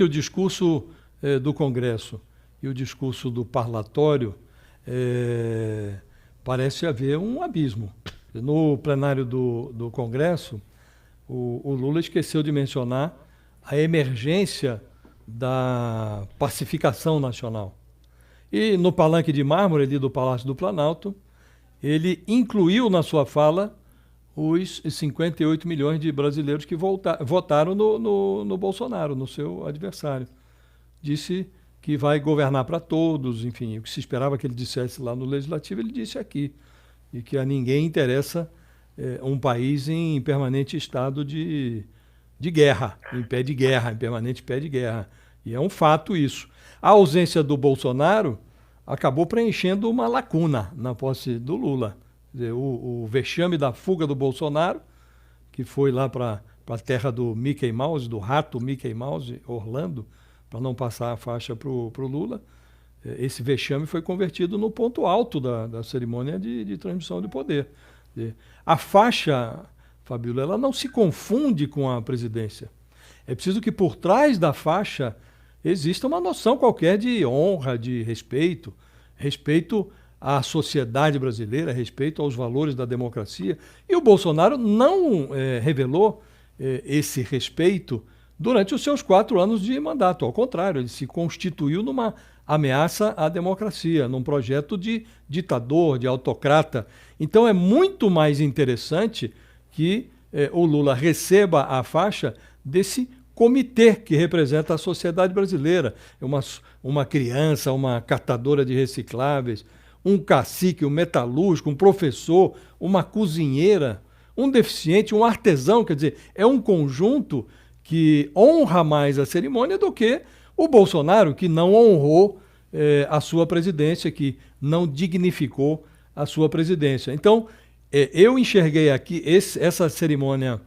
O discurso do Congresso e o discurso do parlatório, parece haver um abismo. No plenário do Congresso, o Lula esqueceu de mencionar a emergência da pacificação nacional. E no palanque de mármore ali do Palácio do Planalto, ele incluiu na sua fala os 58 milhões de brasileiros que votaram no Bolsonaro, no seu adversário. Disse que vai governar para todos, enfim, o que se esperava que ele dissesse lá no Legislativo, ele disse aqui. E que a ninguém interessa um país em permanente estado de guerra, em pé de guerra, em permanente pé de guerra. E é um fato isso. A ausência do Bolsonaro acabou preenchendo uma lacuna na posse do Lula. Quer dizer, o vexame da fuga do Bolsonaro, que foi lá para a terra do Mickey Mouse, do rato Mickey Mouse, Orlando, para não passar a faixa para o Lula, esse vexame foi convertido no ponto alto da cerimônia de transmissão de poder. A faixa, Fabíola, ela não se confunde com a presidência. É preciso que por trás da faixa exista uma noção qualquer de honra, de respeito, respeito à sociedade brasileira, respeito aos valores da democracia. E o Bolsonaro não revelou esse respeito durante os seus 4 anos de mandato. Ao contrário, ele se constituiu numa ameaça à democracia, num projeto de ditador, de autocrata. Então é muito mais interessante que o Lula receba a faixa desse comitê que representa a sociedade brasileira. Uma criança, uma catadora de recicláveis, um cacique, um metalúrgico, um professor, uma cozinheira, um deficiente, um artesão. Quer dizer, é um conjunto que honra mais a cerimônia do que o Bolsonaro, que não honrou a sua presidência, que não dignificou a sua presidência. Então, eu enxerguei aqui essa cerimônia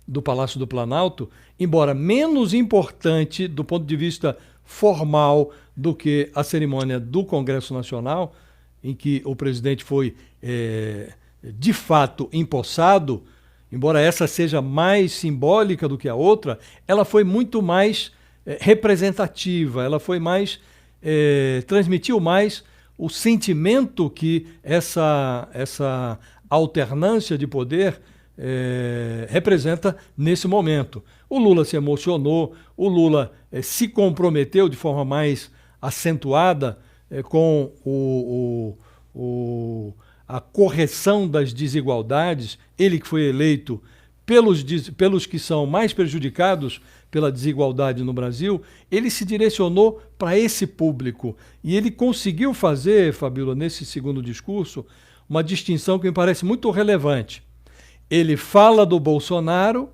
do Palácio do Planalto, embora menos importante do ponto de vista formal do que a cerimônia do Congresso Nacional, em que o presidente foi, de fato, empossado. Embora essa seja mais simbólica do que a outra, ela foi muito mais representativa, ela foi mais, transmitiu mais o sentimento que essa alternância de poder representa nesse momento. O Lula se emocionou, o Lula se comprometeu de forma mais acentuada com a correção das desigualdades, ele que foi eleito pelos que são mais prejudicados pela desigualdade no Brasil, ele se direcionou para esse público. E ele conseguiu fazer, Fabíola, nesse segundo discurso, uma distinção que me parece muito relevante. Ele fala do Bolsonaro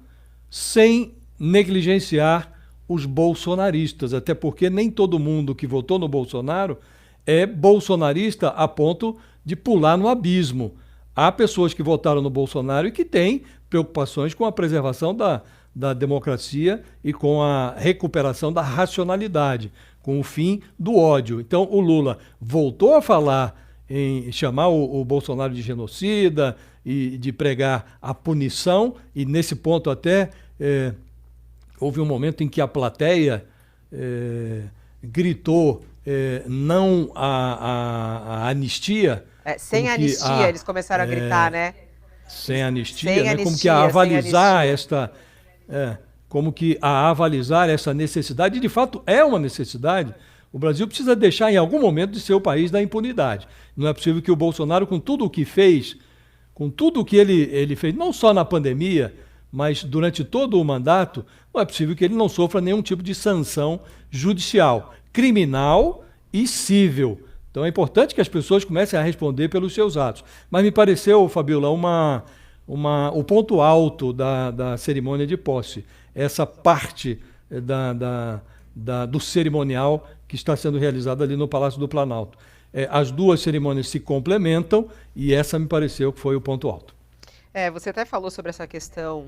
sem negligenciar os bolsonaristas, até porque nem todo mundo que votou no Bolsonaro é bolsonarista a ponto de pular no abismo. Há pessoas que votaram no Bolsonaro e que têm preocupações com a preservação da democracia e com a recuperação da racionalidade, com o fim do ódio. Então, o Lula voltou a falar em chamar o Bolsonaro de genocida e de pregar a punição, e nesse ponto até houve um momento em que a plateia gritou não a anistia. Sem anistia, eles começaram a gritar, né? Sem anistia, né? Como que a avalizar como que a avalizar essa necessidade, e de fato é uma necessidade. O Brasil precisa deixar em algum momento de ser o país da impunidade. Não é possível que o Bolsonaro, com tudo o que fez, com tudo o que ele fez, não só na pandemia, mas durante todo o mandato, não é possível que ele não sofra nenhum tipo de sanção judicial, criminal e cível. Então é importante que as pessoas comecem a responder pelos seus atos. Mas me pareceu, Fabíola, o ponto alto da cerimônia de posse, essa parte do cerimonial que está sendo realizada ali no Palácio do Planalto. As duas cerimônias se complementam e essa me pareceu que foi o ponto alto. Você até falou sobre essa questão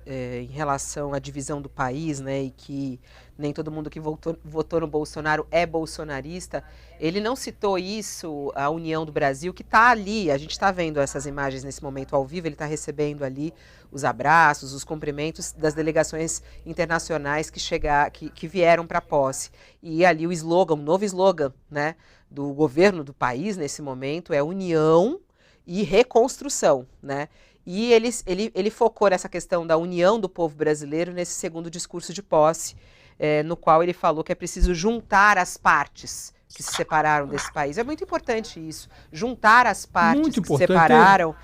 em relação à divisão do país, né, e que nem todo mundo que votou no Bolsonaro é bolsonarista. Ele não citou isso, a união do Brasil, que está ali. A gente está vendo essas imagens nesse momento ao vivo, ele está recebendo ali os abraços, os cumprimentos das delegações internacionais que vieram para a posse. E ali o slogan, o novo slogan, né, do governo do país nesse momento é união e reconstrução, né? E ele focou nessa questão da união do povo brasileiro nesse segundo discurso de posse, no qual ele falou que é preciso juntar as partes que se separaram desse país. É muito importante isso, juntar as partes que se separaram.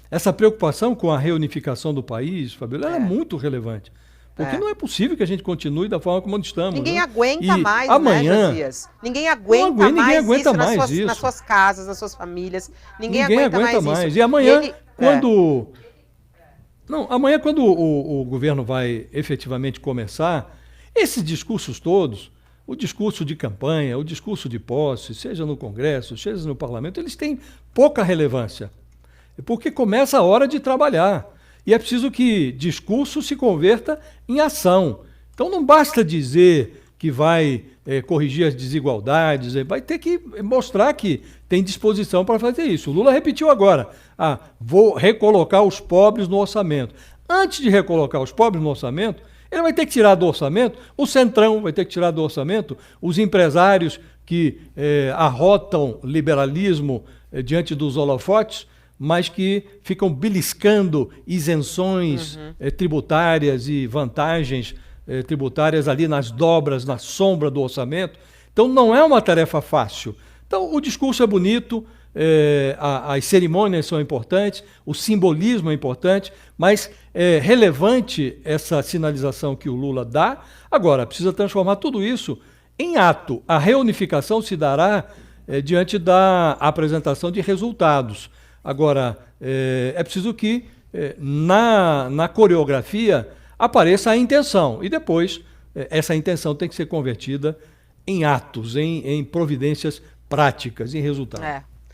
Essa preocupação com a reunificação do país, Fabiola, é muito relevante. Porque não é possível que a gente continue da forma como estamos. Ninguém aguenta mais, amanhã, né, Josias? Ninguém aguenta mais isso nas suas casas, nas suas famílias. Ninguém aguenta mais isso. E amanhã, quando o governo vai efetivamente começar, esses discursos todos, o discurso de campanha, o discurso de posse, seja no Congresso, seja no Parlamento, eles têm pouca relevância. Porque começa a hora de trabalhar. E é preciso que discurso se converta em ação. Então não basta dizer que vai corrigir as desigualdades, vai ter que mostrar que tem disposição para fazer isso. O Lula repetiu agora, vou recolocar os pobres no orçamento. Antes de recolocar os pobres no orçamento, ele vai ter que tirar do orçamento, o Centrão vai ter que tirar do orçamento, os empresários que arrotam liberalismo diante dos holofotes, mas que ficam beliscando isenções tributárias e vantagens tributárias ali nas dobras, na sombra do orçamento. Então não é uma tarefa fácil. Então o discurso é bonito, as cerimônias são importantes, o simbolismo é importante, mas é relevante essa sinalização que o Lula dá. Agora, precisa transformar tudo isso em ato. A reunificação se dará diante da apresentação de resultados. Agora, é preciso que na coreografia apareça a intenção e depois essa intenção tem que ser convertida em atos, em providências práticas, em resultados.